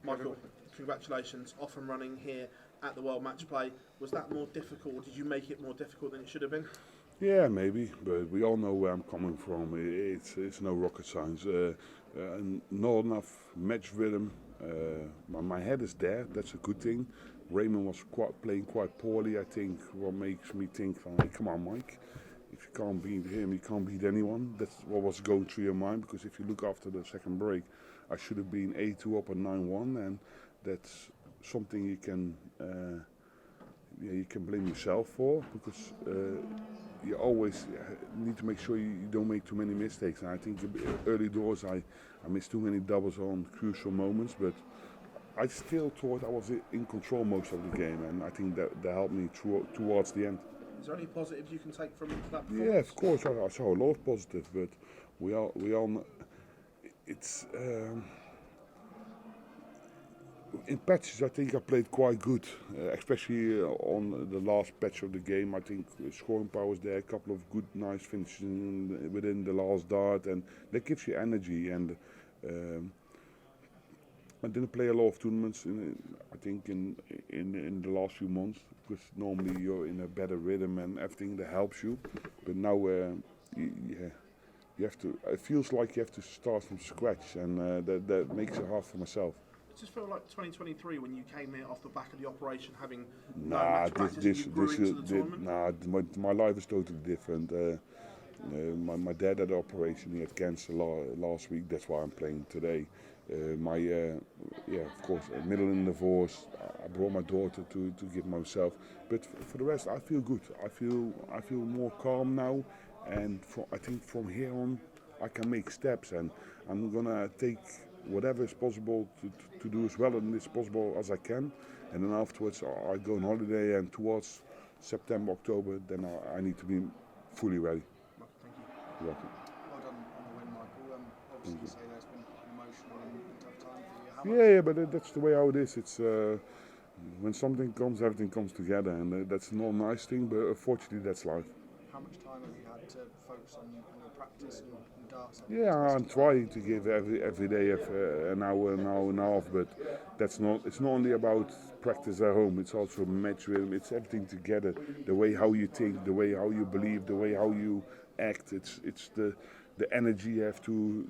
Michael, congratulations, off and running here at the World Matchplay. Was that more difficult, or did you make it more difficult than it should have been? Yeah, maybe, but we all know where I'm coming from. It's no rocket science. Not enough match rhythm. My head is there, that's a good thing. Raymond was playing quite poorly, I think, what makes me think, hey, come on, Mike. If you can't beat him, you can't beat anyone. That's what was going through your mind, because if you look after the second break, I should have been 8-2 up and 9-1, and that's something you can blame yourself for, because you always need to make sure you don't make too many mistakes. And I think early doors I missed too many doubles on crucial moments, but I still thought I was in control most of the game, and I think that helped me towards the end. Is there any positives you can take from that performance? Yeah, of course, I saw a lot of positives, but we all know it's in patches. I think I played quite good, especially on the last patch of the game. I think scoring power was there, a couple of good, nice finishes within the last dart, and that gives you energy. And I didn't play a lot of tournaments, I think, in the last few months, because normally you're in a better rhythm and everything that helps you. But now you have to. It feels like you have to start from scratch, and that makes it hard for myself. Does this feel like 2023 when you came here off the back of the operation, having no match practice, and you grew into the tournament? My life is totally different. My dad had an operation, he had cancer last week, that's why I'm playing today. Of course, middle in divorce, I brought my daughter to give myself, but for the rest I feel good. I feel more calm now, and I think from here on I can make steps, and I'm gonna take whatever is possible to do as well and as possible as I can, and then afterwards I go on holiday, and towards September, October, then I need to be fully ready. Thank you. You're welcome. Well done on the win, Michael. Obviously, you say there's been an emotional and tough time for you. Yeah, but that's the way how it is. It's when something comes, everything comes together, and that's not a nice thing, but unfortunately that's life. How much time have you had to focus on your practice and darts? Yeah, I'm trying to give every day an hour and a half, but that's not. It's not only about practice at home. It's also match rhythm. It's everything together. The way how you think, the way how you believe, the way how you act. It's the energy you have to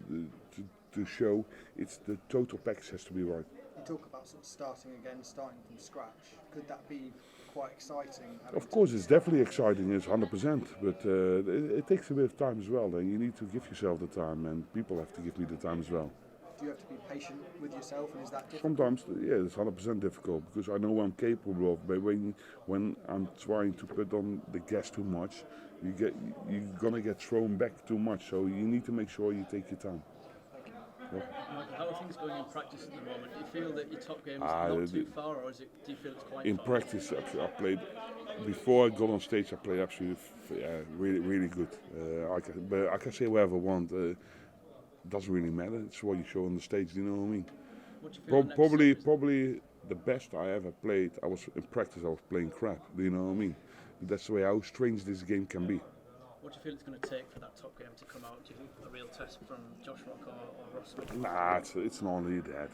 show. It's the total package has to be right. You talk about sort of starting again, starting from scratch. Could that be quite exciting? Of course, it's definitely exciting. It's 100%, but it takes a bit of time as well. And you need to give yourself the time, and people have to give me the time as well. Do you have to be patient with yourself, and is that difficult? Sometimes, yeah, it's 100% difficult, because I know I'm capable of. But when I'm trying to put on the gas too much, you're gonna get thrown back too much. So you need to make sure you take your time. Michael, how are things going in practice at the moment? Do you feel that your top game is not too far, or do you feel it's quite in far? practice, I played, before I got on stage, I played absolutely really good. I can say whatever I want. Doesn't really matter. It's what you show on the stage. Do you know what I mean? What do you feel Probably the best I ever played. I was in practice. I was playing crap. Do you know what I mean? That's the way how strange this game can be. What do you feel it's going to take for that top game to come out? Do you think a real test from Josh Rock or Ross Smith? Nah, it's not only that.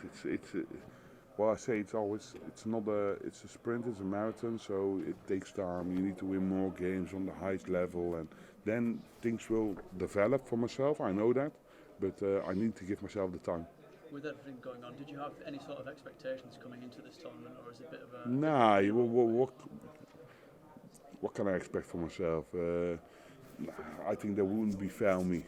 Well, I say it's a sprint, it's a marathon, so it takes time. You need to win more games on the highest level, and then things will develop for myself. I know that, but I need to give myself the time. With everything going on, did you have any sort of expectations coming into this tournament, or is it a bit of a... Nah, what can I expect for myself? I think that wouldn't be fair on me.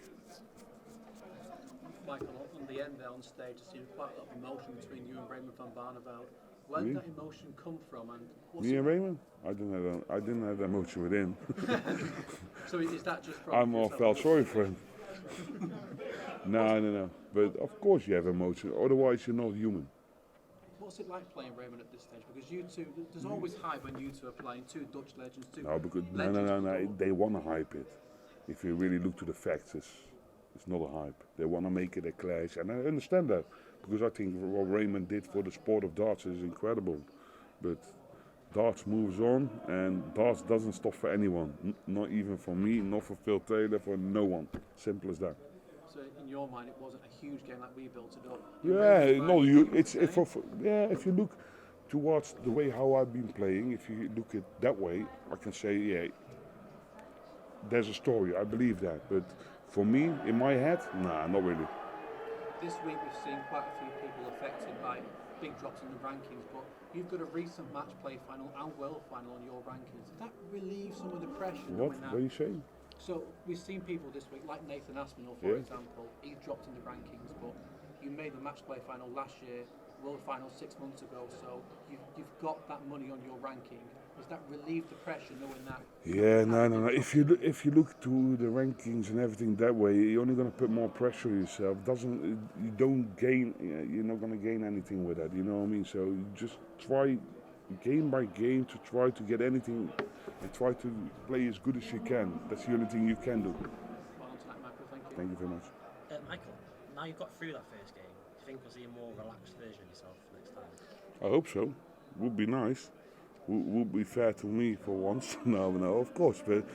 Michael, on the end there on stage, I see quite a lot of emotion between you and Raymond Van Barneveld. Where did that emotion come from? And me and Raymond? I didn't have that emotion with him. So is that just from... I more felt sorry for him. No. But of course you have emotion, otherwise you're not human. What's it like playing Raymond at this stage? Because you two, there's always hype when you two are playing, two Dutch legends, No, they want to hype it. If you really look to the facts, it's not a hype. They want to make it a clash, and I understand that, because I think what Raymond did for the sport of darts is incredible. But darts moves on, and darts doesn't stop for anyone. Not even for me, not for Phil Taylor, for no one. Simple as that. So in your mind, it wasn't a huge game like we built it up. Yeah, no, if you look towards the way how I've been playing, if you look at that way, I can say, yeah, there's a story. I believe that, but for me, in my head, nah, not really. This week we've seen quite a few people affected by big drops in the rankings, but you've got a recent match play final and world final on your rankings. Does that relieve some of the pressure? What are you saying? So we've seen people this week, like Nathan Aspinall, for example. He's dropped in the rankings, but you made the match play final last year, world final 6 months ago. So you've got that money on your ranking. Does that relieve the pressure knowing that? Yeah, no. If you look to the rankings and everything that way, you're only going to put more pressure on yourself. You don't gain. You're not going to gain anything with that. You know what I mean? So you just try game by game to try to get anything and try to play as good as you can. That's the only thing you can do. Well on tonight, Michael. Thank you. Thank you very much. Michael, now you've got through that first game, do you think we'll see a more relaxed version of yourself next time? I hope so. Would be nice. Would be fair to me for once. No, of course. But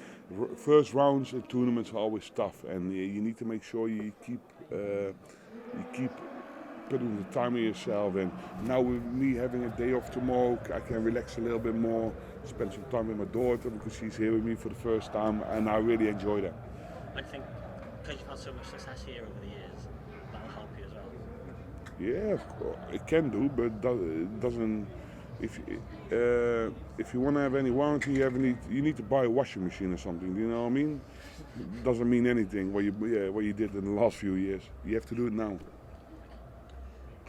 first rounds in tournaments are always tough, and you need to make sure you keep putting the time in yourself. And now with me having a day off tomorrow, I can relax a little bit more, spend some time with my daughter because she's here with me for the first time, and I really enjoy that. I think because you've had so much success here over the years, that'll help you as well. Yeah, of course, it can do, but it doesn't. If you want to have any warranty, you need to buy a washing machine or something. Do you know what I mean? It doesn't mean anything what you did in the last few years. You have to do it now.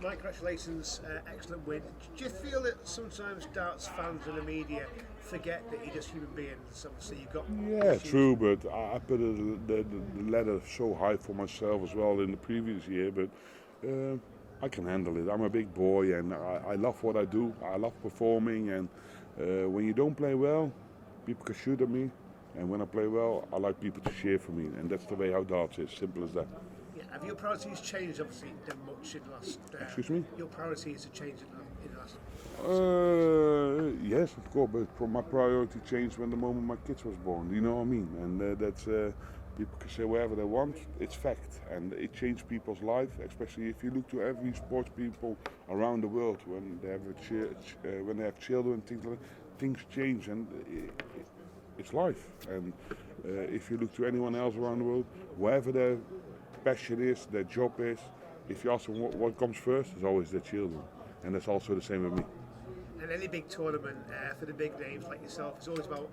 Mike, congratulations, excellent win. Do you feel that sometimes darts fans and the media forget that you're just human beings? Obviously, you've got. Yeah, true, but I put the ladder so high for myself as well in the previous year, but. I can handle it. I'm a big boy and I love what I do. I love performing, and when you don't play well, people can shoot at me. And when I play well, I like people to cheer for me, and that's the way how darts is. Simple as that. Yeah. Have your priorities changed? Obviously, that much in the last. Excuse me? Your priorities have changed in the last. Yes, of course, but my priority changed when the moment my kids was born. You know what I mean? And that's. People can say whatever they want, it's fact, and it changed people's life, especially if you look to every sports people around the world when they have children, things change, and it's life. And if you look to anyone else around the world, wherever their passion is, their job is, if you ask them what comes first, it's always their children, and that's also the same with me. And any big tournament for the big names like yourself, it's always about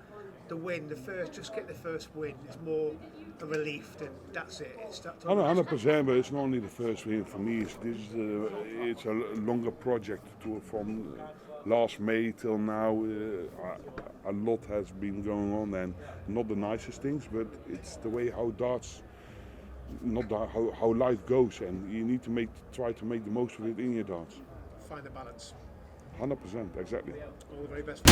the win, just get the first win. It's more a relief than that's it. It's that 100%, but it's not only the first win for me. It's a longer project from last May till now. A lot has been going on, and not the nicest things, but it's the way how darts, how life goes, and you need to try to make the most of it in your darts. Find the balance. 100%, exactly. All the very best.